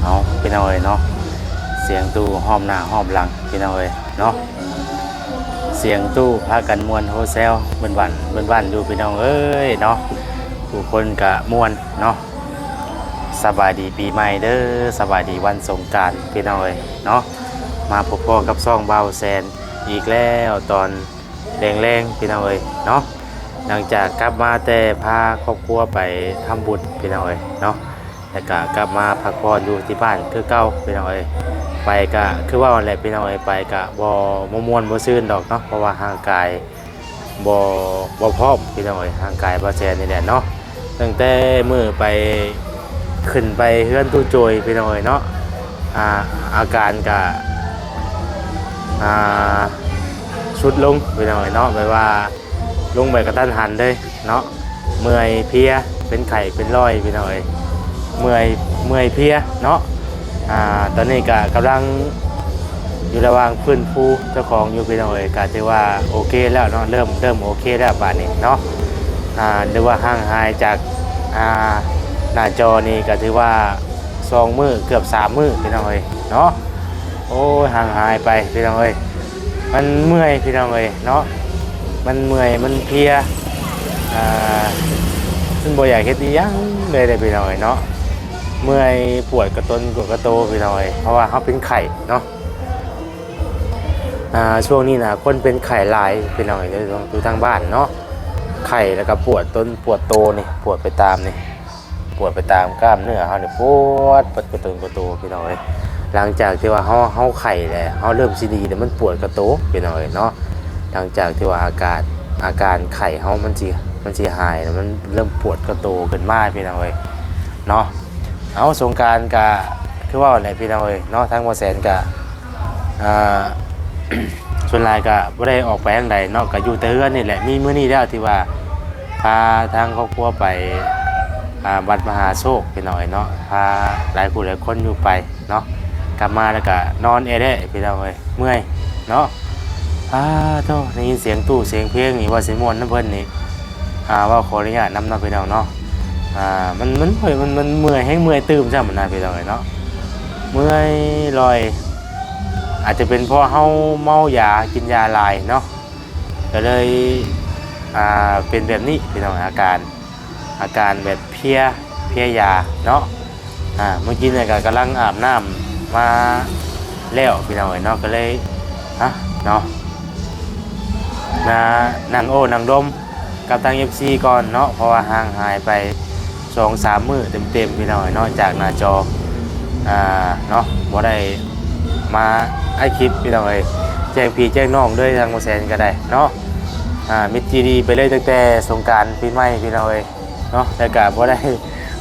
เอาพี่น้องเอ้ยเนาะเสียงตู้ห้อมหน้าห้อมหลังพี่น้องเอ้ยเนาะเสียงตู้พากันมวนโฮเซลเบิ่นวันเบิ่นวันอยู่พี่น้องเอ้ยเนาะผู้คนกะมวนเนาะสบายดีปีใหม่เด้อสบายดีวันสงกรานต์พี่น้องเอ้ยเนาะมาพบพ่อกับซ่องเบาแซนอีกแล้วตอนแรงๆพี่น้องเอ้ยเนาะหลังจากกลับมาแต่พาครอบครัวไปทำบุญพี่น้องเอ้ยเนาะแล้วก็กลับมาพักผ่อนอยู่ที่บ้านคือเก่าพี่น้องเอ้ยไปก็คือว่าวันแรกพี่น้องเอ้ยไปก็บ่ม่วนบ่ซื่นดอกเนาะเพราะว่าร่างกายบ่พร้อมพี่น้องเอ้ยร่างกายบ่แซนนี่แหละเนาะตั้งแต่มื้อไปขึ้นไปเฮือนตู้โจยพี่น้องเอ้ยเนาะอาการก็ชุดลงพี่น้องเอ้ยเนาะแบบว่าลงไปกระทันหันเลยเนาะเมื่อยเพลียเป็นไข้เป็นรอยพี่น้องเอ้ยเมื่อยเพลียเนาะตอนนี้ก็กำลังอยู่ระหว่างฟื้นฟูเจ้าของอยู่พี่น้องเอ้ยก็ถือว่าโอเคแล้วเนาะเริ่มโอเคแล้วป่านนี้เนาะหรือว่าห่างหายจากหน้าจอนี่ก็ถือว่า2 มื้อเกือบ3 มื้อพี่น้องเอ้ยเนาะโอ้ยห่างหายไปพี่น้องเอ้ยมันเมื่อยพี่น้องเอ้ยเนาะมันเมื่อยมันเพลียซึ่งบ่อยากเฮ็ดอีหยังเลยพี่น้องเอ้ยเนาะเมื่อยปวดกระต้นกระโตพี่น้องเอ้ยเพราะว่าเขาเป็นไข้เนาะช่วงนี้นะคนเป็นไข้หลายพี่น้องเอ้ยดูทางบ้านเนาะไข้แล้วก็ปวดต้นปวดโตนี่ปวดไปตามนี่ปวดไปตามกล้ามเนื้อเขาเนี่ยปวดกระต้นกระโตพี่น้องเอ้ยหลังจากที่ว่าเขาไข้แล้วเขาเริ่มซีดีแต่มันปวดกระโตพี่น้องเอ้ยเนาะหลังจากที่ว่าอาการไข้เขามันสิหายแล้วมันเริ่มปวดกระโตขึ้นมาพี่น้องเอ้ยเนาะเอาสงกรานต์กะคือว่าอะไรพี่น้องเอ้ยเนาะทั้งบ่แสนกะส่วนหลายกะบ่ได้ออกไปทางใดเนาะก็อยู่แต่เฮือนนี่แหละมีมื้อนี้แล้วที่ว่าพาทางครอบครัวไปวัดมหาโชคพี่น้องเอ้ยเนาะพาหลายผู้หลายคนอยู่ไปเนาะกลับมาแล้วก็นอนได้พี่น้องเอ้ยเมื่อยเนาะโธ่ได้ยินเสียงตู้เสียงเพลงนี่ว่าสิม่วนนำเพิ่นนี่ว่าขออนุญาตนำเนาะพี่น้องเนาะมันเมื่อยให้เมื่อยตื่มใช่ไหมนะพี่น้องเนาะเมื่อยลอยอาจจะเป็นเพราะเฮาเมายากินยาลายเนาะก็เลยเป็นแบบนี้พี่น้องอาการแบบเพลียยาเนาะเมื่อกี้เนี่ยก็กำลังอาบน้ำมาแล้วพี่น้องเนาะก็เลยเนาะนั่งนั่งดมกับทาง FC ก่อนเนาะเพราะว่าห่างหายไป2-3 มื้อเต็มพี่น้องเนาะจากหน้าจอเนาะบ่ได้มาไอคลิปพี่น้องเอ้ยแจ้งพี่แจ้งน้องด้วยทางบ่แซนก็ได้เนาะมิตรจีดีไปเลยตั้งแต่สงกรานต์ปีใหม่พี่น้องเอ้ยเนาะแต่ก็บ่ได้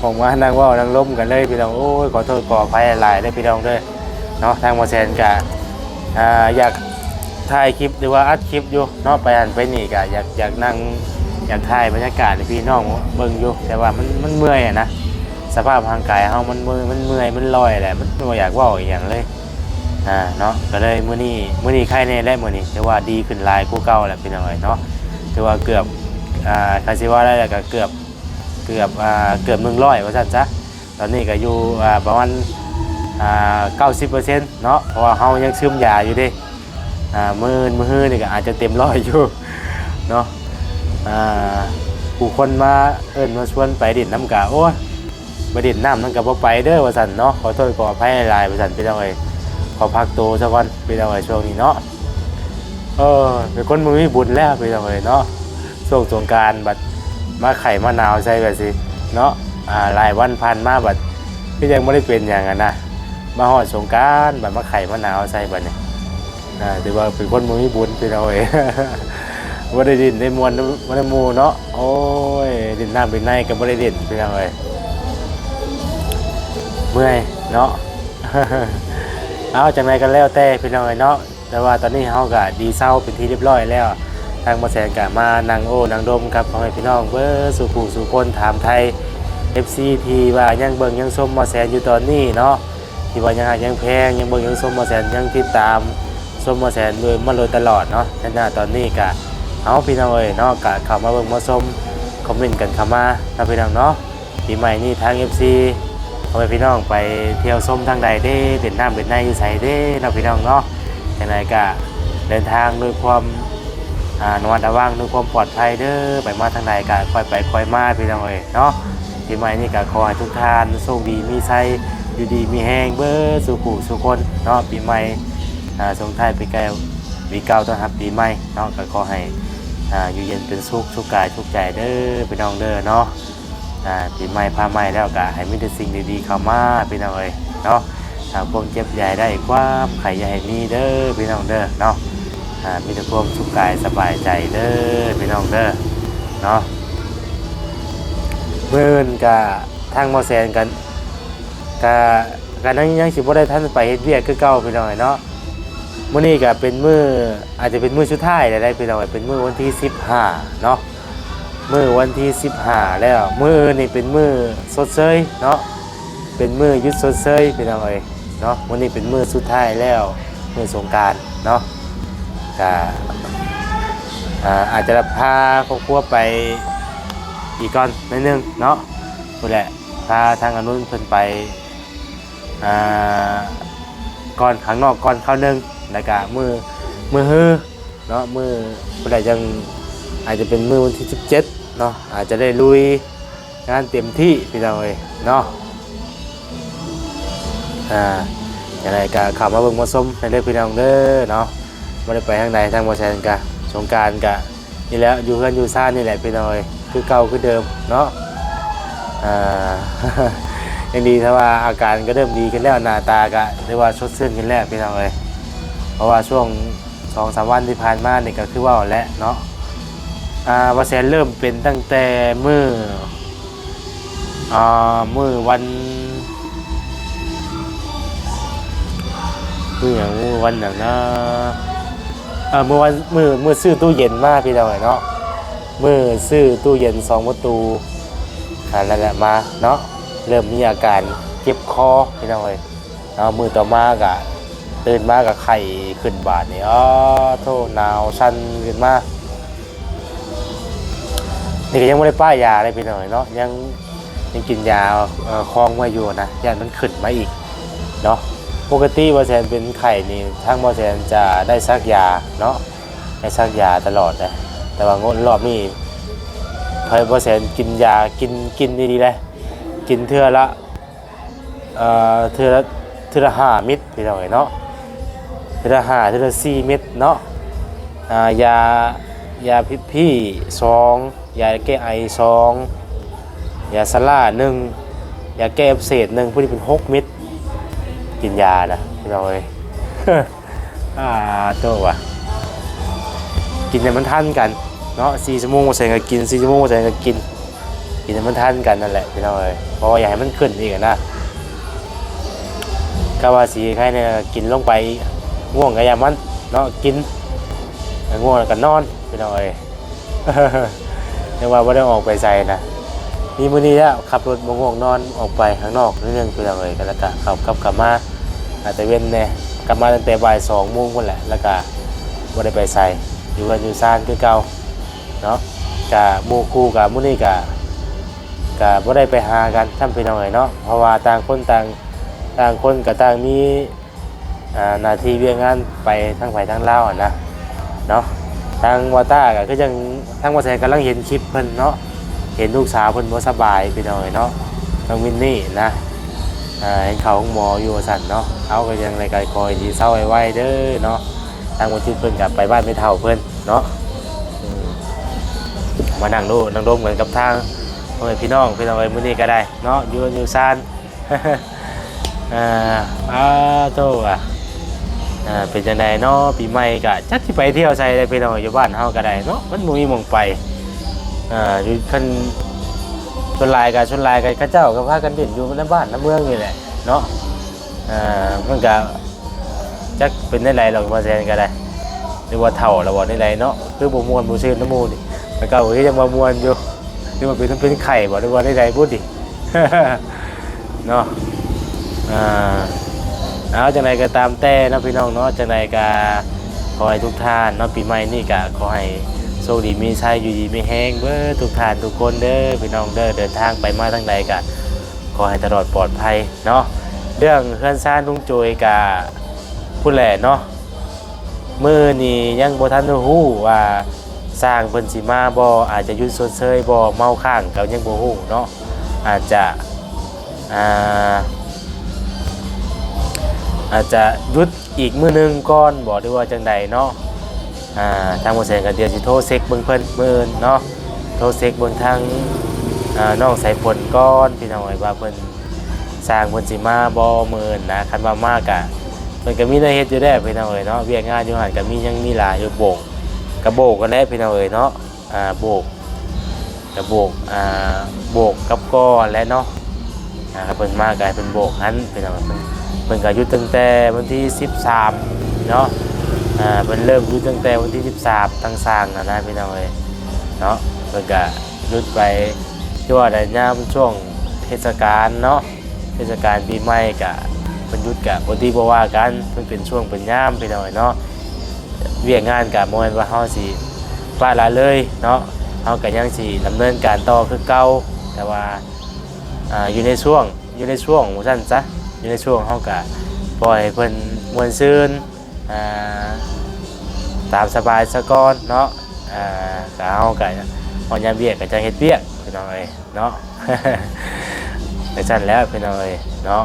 ผมว่านั่งเว้านั่งล้มกันเลยพี่น้องโอ้ยขอโทษขออภัยหลายๆเด้อพี่น้องเด้อเนาะทางบ่แซนก็อยากถ่ายคลิปหรือว่าอัดคลิปอยู่เนาะไปหันไปนี่ก็อยากนั่งอยากถ่ายบรรยากาศให้พี่น้องเบิ่งอยู่แต่ว่ามันเมื่อยนะสภาพร่างกายเฮามันเมื่อยมันลอยแหละมันบ่อยากเว้าอีหยังเลยเนาะก็เลยมื้อนี้ไข้แน่แล้วมื้อนี้แต่ว่าดีขึ้นหลายกว่าเก่าแล้วพี่น้องเอ้ยเนาะแต่ว่าเกือบถ้าสิว่าได้แล้วก็เกือบ100ว่าซั่นซะตอนนี้ก็อยู่ประมาณ90%เนาะเพราะว่าเฮายังซึมยาอยู่เด้มื้อนี่ก็อาจจะเต็มร้อยอยู่เนาะผู้คนมาเอิ้นมาชวนไปดินน้ำกะโอ้ยไปดินน้ำนั่นก็บ่ไปเด้อว่าซั่นเนาะขอโทษขออภัยหลายว่าซั่นพี่น้องเอ้ยขอพักตัวซะก่อนพี่น้องเอ้ยช่วงนี้เนาะเป็นคนบ่มีบุญแล้วพี่น้องเอ้ยเนาะช่วงสงกรานต์บัดมาไข่มะนาวใส่ก็สิเนาะหลายวันผ่านมาบัดพี่ยังบ่ได้เป็นหยังนะมาฮอดสงกรานต์บัดมาไข่มะนาวใส่บัดนี้ถือว่าเป็นคนบ่มีบุญพี่น้องเอ้ยบ่ได้ดินได้มวนบ่ได้หมู่เนาะโอ้ยดินน้ำเป็นในก็บ่ได้ดินพี่น้องเอ้ยเมื่อยเนาะ เอาจังไดกันแล้วแต่พี่น้องเอ้ยเนาะแต่ว่าตอนนี้เฮาก็ดีเซาเป็นที่เรียบร้อยแล้วทางบ่แซนก็มานั่งนั่งดมครับพ่อแม่พี่น้องเบิ่สู่ผู้สู่คนถามไทย FC ที่ว่ายังเบิ่งยังชมบ่แซนอยู่ตอนนี้เนาะที่ว่ายังแพงยังเบิ่งยังชมบ่แซนยังติดตามชมบ่แซนโดยตลอดเนาะณตอนนี้ก็เอาพี่น้องเอ้ยเนาะก็เข้ามาเบิ่งมาชมคอมเมนต์กันเข้ามานะพี่น้องเนาะปีใหม่นี้ทาง FC พ่อแม่พี่น้องไปเที่ยวชมทางใดเด้เด่นน้ำเด่นในอยู่ไสเด้เนาะพี่น้องเนาะจังไดก็เดินทางด้วยความระมัดระวังด้วยความปลอดภัยเด้อไปมาทางใดก็ค่อยไปค่อยมาพี่น้องเอ้ยเนาะปีใหม่นี่ก็ขอให้ทุกท่านโชคดีมีชัยอยู่ดีมีแฮงเบิดสู่ผู้สู่คนเนาะปีใหม่ส่งท้ายปีเก่าต้อนรับปีใหม่เนาะก็ขอให้อยู่เย็นเป็นสุขทุกกายทุกใจเด้อพี่น้องเด้อเนาะปีใหม่พาใหม่แล้วก็ให้มีแต่สิ่งดีๆเข้ามาพี่น้องเอ้ยเนาะความเจ็บใหญ่ได้ความไข่ใหญ่มีเด้อพี่น้องเด้อเนาะมีแต่ความสุขกายสบายใจเด้อพี่น้องเด้อเนาะเมื่อนกับทางมอแซนกันกันนั้นยังสิบ่ได้ท่านไปเฮ็ดเวียกคือเก่าพี่น้องเนาะมื้อนี้ก็เป็นมื้ออาจจะเป็นมื้อสุดท้ายได้พี่น้องเป็นมื้อวันที่15เนาะมื้อวันที่15แล้วมื้อนี่เป็นมื้อสดเชยเนาะเป็นมื้อหยุดสดเชยพี่น้องเนาะมื้อนี้เป็นมื้อสุดท้ายแล้วมื้อสงกรานต์เนาะก็อาจจะพาครอบครัวไปอีกก่อนนิดนึงเนาะนั่นแหละพาทางอนุนเพิ่นไปก่อนข้างนอกก่อนเข้านึงแล้วก็มือฮือเนาะมือผู้ใดยังอาจจะเป็นมือวันที่17เนาะอาจจะได้ลุยงานเต็มที่พี่น้องเอ้ยเนาะอย่างไรก็เข้ามาเบิ่งมาชมในเรื่องพี่น้องเด้อเนาะบ่ได้ไปทางใดทางบ่แซนกะสงกรานต์กะนี่แหละอยู่เฮือนอยู่ซ่านนี่แหละพี่น้องเอ้ยคือเก่าคือเดิมเนาะยังดีถ้าว่าอาการก็เริ่มดีขึ้นแล้วหน้าตาก็เรียกว่าสดชื่นขึ้นแล้วพี่น้องเอ้ยเพราะว่าช่วง 2-3 วันที่ผ่านมานี่ก็คือว่าแล้วเนาะว่าแสนเริ่มเป็นตั้งแต่มื้อวันอย่างวันอย่างนะเมื่อวันมื้อซื้อตู้เย็นมาพี่น้องเอ้ยเนาะมื้อซื้อตู้เย็น2ประตูนั่นแหละมาเนาะเริ่มมีอาการเจ็บคอพี่น้องเอ้ยมือต่อมาก็ตื่นมากับไข้ขึ้นบาดนี่โทษหนาวสั่นขึ้นมานี่ก็ยังไม่ได้ป้ายยาเลยพี่น้องเนาะยังกินยาคลองมาอยู่นะยามันขึ้นมาอีกเนาะปกติบอแซนเป็นไข้นี่ทางบอแซนจะได้ซักยาเนาะได้ซักยาตลอดเลยแต่ว่างดรอบนี้พอบอแซนกินยากินดีๆเลยกินเทื่อละ5 เม็ดพี่น้องเนาะเทื่อละ5เทื่อละ4 เม็ดเนาะยาพิษพี่2ยาแก้ไอ2ยาซาร่า1ยาแก้อักเสบ1พวกนี้เป็น6 เม็ดกินยานะพี่น้องเอ้ย โตว่ะกินเนี่ยมันทันกันเนาะ4 ชั่วโมงใส่ก็กิน4 ชั่วโมงใส่ก็กินให้มันทันกันนั่นแหละพี่น้องเอ้ยเพราะว่าอยากให้มันขึ้นอีกนะก็ว่าสีใครเนี่ยกินลงไปง่วงก็อย่ามันเนาะกินง่วงแล้วก็นอนพี่น้องเอ้ย เรียกว่าไม่ได้ออกไปใส่นะมีมื้อนี้แล้วขับรถมาง่วงนอนออกไปข้างนอกนิดนึงพี่น้องเอ้ยก็แล้วก็กลับมาแต่เว้นเนี่ยกลับมาตั้งแต่บ่าย 2 โมงพุ่นแหละแล้วก็ไม่ได้ไปใส่อยู่กันอยู่ซ่านคือเก่าเนาะกับหมู่คู่กับมื้อนี้กับบ่ได้ไปหากันทำพี่น้องเนาะเพราะว่าต่างคนก็ต่างมีหน้าที่เวียงงานไปทั้งไผทั้งลาวนะเนาะทางวาต้าก็คือจังทางวาแซนกำลังเห็นคลิปเพิ่นเนาะเห็นลูกสาวเพิ่นบ่สบายพี่น้องเนาะน้องมินนี่นะเห็นเขาของหมออยู่สั่นเนาะเขาก็ยังรายการคอยสิเศร้าไว้เด้อเนาะทางวันที่เพิ่นกลับไปบ้านไม่เฒ่าเพิ่นเนาะมานั่งดูนั่งดมเหมือนกับทางพี่น้องเอ้ยมื้อนี้ก็ได้เนาะอยู่ซ่านโตว่ะเป็นจังได๋เนาะปีใหม่ก็จักสิไปเที่ยวไสได้พี่น้องอยู่บ้านเฮาก็ได้เนาะมันบ่มีหม้องไปอยู่คันชนลายเขาเจ้าก็พากันเล่นอยู่ในบ้านในเมืองนี่แหละเนาะมันก็จักเป็นได้ไรหรอกมาแซนก็ได้หรือว่าเฒ่าแล้วบ่ได้ไรเนาะคือบ่ม่วนบ่ซื่นน้ำมูนี่แล้วก็คือยังบ่ม่วนอยู่คือมันเป็นไข่บ่ได้ว่าได้ไรพูดดิ เนาะเอาจังไดก็ตามแต่เนาะพี่น้องเนาะจังไดก็ขอให้ทุกท่านเนาะปีใหม่นี่ก็ขอให้โชคดีมีชัยอยู่ดีมีแฮงเบิดทุกท่านทุกคนเด้อพี่น้องเด้อเดินทางไปมาทางใดก็ข ขอให้ตลอดปลอดภัยเนาะเรื่องเฮือนซ่านลุงโจยกะผู้แหล่เนาะมือนี่ยังบ่ทันได้ฮู้ว่าสร้างเพิ่นสิมาบ่อาจจะหยุดชดเชยบ่เมาค้างก็ยังบ่ฮู้เนาะอาจจะหยุดอีกมื้อนึงก่อนบ่ได้ว่าจังใดเนาะทางบ่แซงก็เดี๋ยวสิโทรเช็คเบิ่งเพิ่นมื้ออื่นเนาะโทรเช็คเบิ่งทางน้องสายฝนก่อนพี่น้องว่าเพิ่นสร้างเพิ่นสิมาบ่มื้ออื่นนะคันว่ามากะเพิ่นก็มีได้เฮ็ดอยู่แล้วพี่น้องเนาะเวียกงานอยู่หั่นก็มียังมีหลายอยู่โบกกระโบกกันแล้วพี่น้องเนาะโบกกระโบกโบกกับก้อนและเนาะเพิ่นมากลายเป็นโบกนั้นพี่น้องเพิ่นก็อยู่ตั้งแต่วันที่13เนาะเพิ่นเริ่มอยู่ตั้งแต่วันที่13ตั้งสร้างนะพี่น้องเนาะเพิ่นก็หยุดไปที่ว่าได้ยามช่วงเทศกาลเนาะเทศกาลปีใหม่ก็เพิ่นหยุดก็บ่ที่บ่ว่ากันเพิ่นเป็นช่วงเป็นยามพี่น้องเนาะเวียกงานก็บ่แม่นว่าเฮาสิฟาดละเลยเนาะเฮาก็ยังสิดำเนินการต่อคือเก่าแต่ว่าอยู่ในช่วงว่าซั่นซะอยู่ในช่วงเฮาก็ปล่อยเพิ่นม่วนซื่นตามสบายซะก่อนเนาะก็เฮาก็พอยามเวียกก็จะเฮ็ดเวียกพี่น้องเนาะ ไปซั่นแล้วพี่น้องเนาะ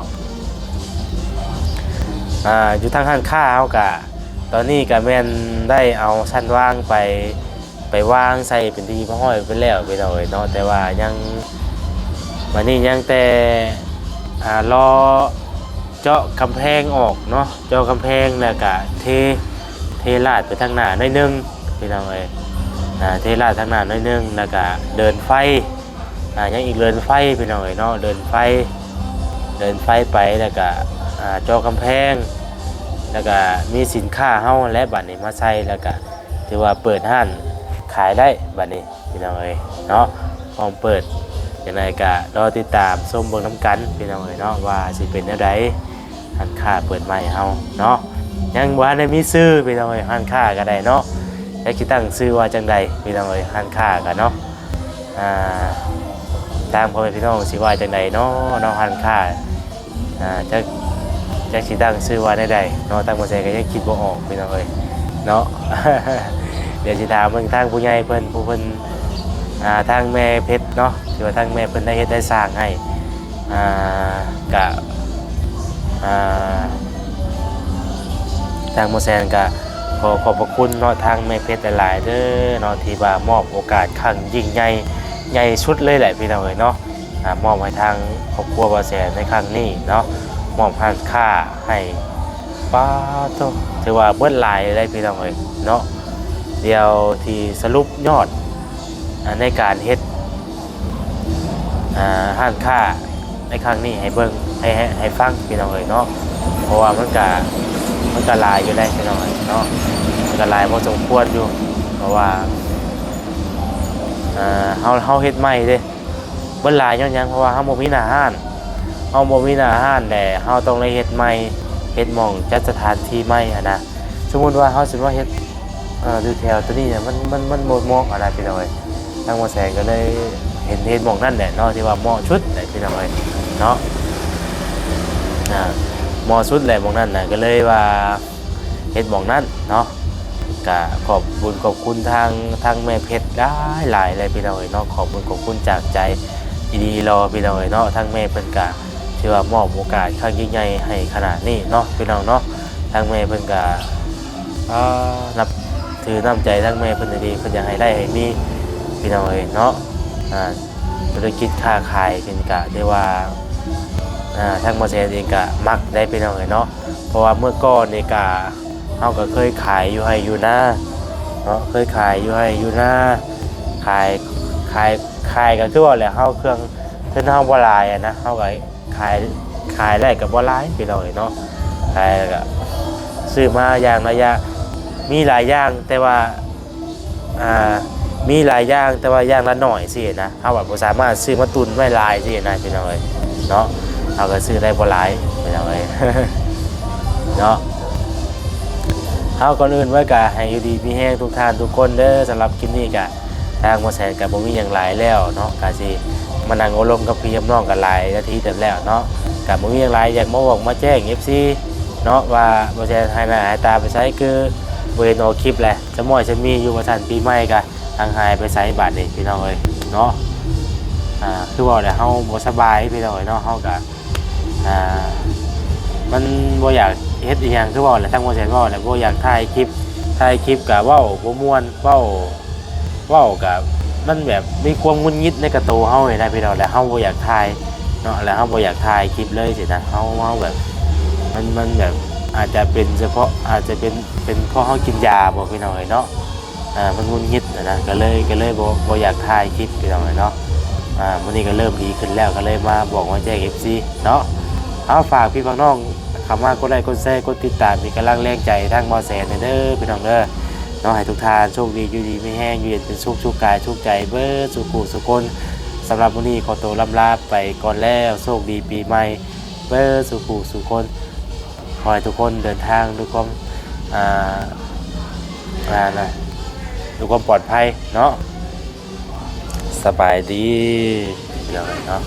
อยู่ทางร้านค้าเฮาก็ตอนนี้ก็แม่นได้เอาชั้นวางไปวางใส่เป็นที่ห้อยไปแล้วพี่น้องเนาะแต่ว่ายังวันนี้ยังแต่รอเจาะกำแพงออกเนาะเจาะกำแพงแล้วก็เทลาดไปทางหน้าหน่อยนึงพี่น้องเทลาดทางหน้าหน่อยนึงแล้วก็เดินไฟยังอีกเดินไฟพี่น้องเนาะเดินไฟไปแล้วก็เจาะกำแพงแล้วก็มีสินค้าเฮาและบัดนี้มาใส่แล้วก็ถือว่าเปิดห้านขายได้บัดนี้พี่น้องเนาะพร้อมเปิดอย่างไรก็รอติดตามชมเบิ่งน้ำกันพี่น้องเนาะว่าสิเป็นแนวใดร้านค้าเปิดใหม่เฮาเนาะยังบ่ทันได้มีชื่อพี่น้องร้านค้าก็ได้เนาะแล้วสิตั้งชื่อว่าจังใดพี่น้องร้านค้าก็เนาะตามพ่อแม่พี่น้องสิว่าจังใดเนาะร้านค้าจะสิตั้งชื่อว่าได้เนาะตั้งบ่ใส่ก็ยังคิดบ่ออกพี่น้องเนาะ เดี๋ยวสิถามเบิ่งทางผู้ใหญ่เพิ่นผู้เพิ่นทางแม่เพชรเนาะที่ว่าทางแม่เพิ่นได้เฮ็ดได้สร้างให้กะทางโมแซนก็ขอบพระคุณเนาะทางแม่เพชรหลายๆเด้อเนาะที่ว่ามอบโอกาสครั้งยิ่งใหญ่สุดเลยแหละพี่น้องเนาะมอบให้ทางครอบครัวบ่แซนในครั้งนี้เนาะมอบร้านค้าให้ป้าโตถือว่าเบิดหลายเลยพี่น้องเนาะเดี๋ยวที่สรุปยอดในการเฮ็ดร้านค้าในครั้งนี้ให้เบิ่งให้ฟังพี่น้องเนาะเพราะว่ามันก็หลายอยู่ได้พี่น้องเนาะมันก็หลายพอสมควรอยู่เพราะว่าเฮาเฮ็ดใหม่เด้เบิ่หลายย้อนหยังเพราะว่าเฮาบ่มีหน้าร้านแต่เฮาต้องได้เฮ็ดใหม่เฮ็ดหม่องจัดสถานที่ใหม่นะสมมุติว่าเฮาสิว่าเฮ็ดดูแถวตัวนี้เนี่ยมันบ่เหมาะอะไรพี่น้องทางหมอแสงก็เลยเห็นหม่องนั่นแหละเนาะที่ว่าเหมาะชุดแหละพี่น้องเนาะเหมาะชุดแหละหม่องนั่นน่ะก็เลยว่าเฮ็ดหม่องนั้นเนาะก็ขอบคุณทางแม่เพชรได้หลายเลยพี่น้องเนาะขอบคุณจากใจดีๆรอพี่น้องเนาะทางแม่เพิ่นก็ที่ว่ามอบโอกาสครั้งยิ่งใหญ่ให้ขนาดนี้เนาะพี่น้องเนาะทางแม่เพิ่นก็นับถือน้ำใจทั้งแม่เพิ่นดีเพิ่นอยากให้ได้ให้มีพี่น้องเนาะธุรกิจค้าขายเป็นกะได้ว่าทั้งมอเตอร์ไซค์เองกะมักได้พี่น้องเนาะเพราะว่าเมื่อก่อนนี่กะเฮาก็เคยขายอยู่ให้อยู่นะเนาะเคยขายอยู่ให้อยู่นะขายก็คือว่าแหละเฮาเครื่องเฮาบ่หลายนะเฮาก็ขายได้ก็บ่หลายพี่น้องเนาะขายก็ซื้อมาอย่างระยะมีหลายอย่างแต่ว่ามีหลายอย่างแต่ว่าอย่างละหน่อยสินะเฮาแบบบ่สามารถซื้อมาตุนไว้หลายสินะพี่น้องเนาะเฮาก็ซื้อได้บ่หลายพี่น้องเนาะเฮาก่อนอื่นไว้ก็ให้อยู่ดีมีแฮงทุกท่านทุกคนเด้อสำหรับคลิปนี้ก็ทางบ่แสนก็บ่มีหยังหลายแล้วเนาะก็สิ มานั่งอบรมกับพี่กับน้องกันหลายนาทีเต็มแล้วเนาะกับบ่มีอย่างไรอยากมาบอกมาแจ้ง FC เนาะว่าบ่ใช่ให้หน้าให้ตาไปใช้คือบ่เห็นออกคลิปแหละจะม้อยจะมีอยู่ว่าซั่นปีใหม่ก็ทางหายไปไสบาดนี่พี่น้องเอ้ยเนาะคือว่าเฮาบ่สบายพี่น้องเอ้ยเนาะเฮาก็มันบ่อยากเฮ็ดอีหยังคือว่าแหละทั้งบ่ใช่ว่าแหละบ่อยากถ่ายคลิปก็เว้าบ่ม่วนเว้าก็มันแบบมีความงุนงิดในกระโตเฮานี่นะพี่น้องแล้วเฮาบ่อยากถ่ายเนาะแล้วเฮาบ่อยากถ่ายคลิปเลยสินะเฮาแบบมันแบบอาจจะเป็นเฉพาะอาจจะเป็นเพราะเฮากินยาบ่พี่น้องเนาะมันงุนงิดนะก็เลยบ่อยากถ่ายคลิปพี่น้องเนาะมื้อนี้ก็เริ่มดีขึ้นแล้วก็เลยมาบอกว่าแจ้ง FC เนาะเอาฝากพี่น้องคำว่ากดไลค์กดแชร์กดติดตามมีกำลังแรงใจทั้งบ่แสนเด้อพี่น้องเด้อเนาะให้ทุกท่านโชคดีอยู่ดีไม่แห้งอยู่เย็นเป็นสุขกายสุขใจเบิดสุขสุขคนสำหรับวันนี้ขอตัวลำลาไปก่อนแล้วโชคดีปีใหม่เบิดสุขคนขอให้ทุกคนเดินทางด้วยความด้วยความปลอดภัยเนาะสบายดีเนาะ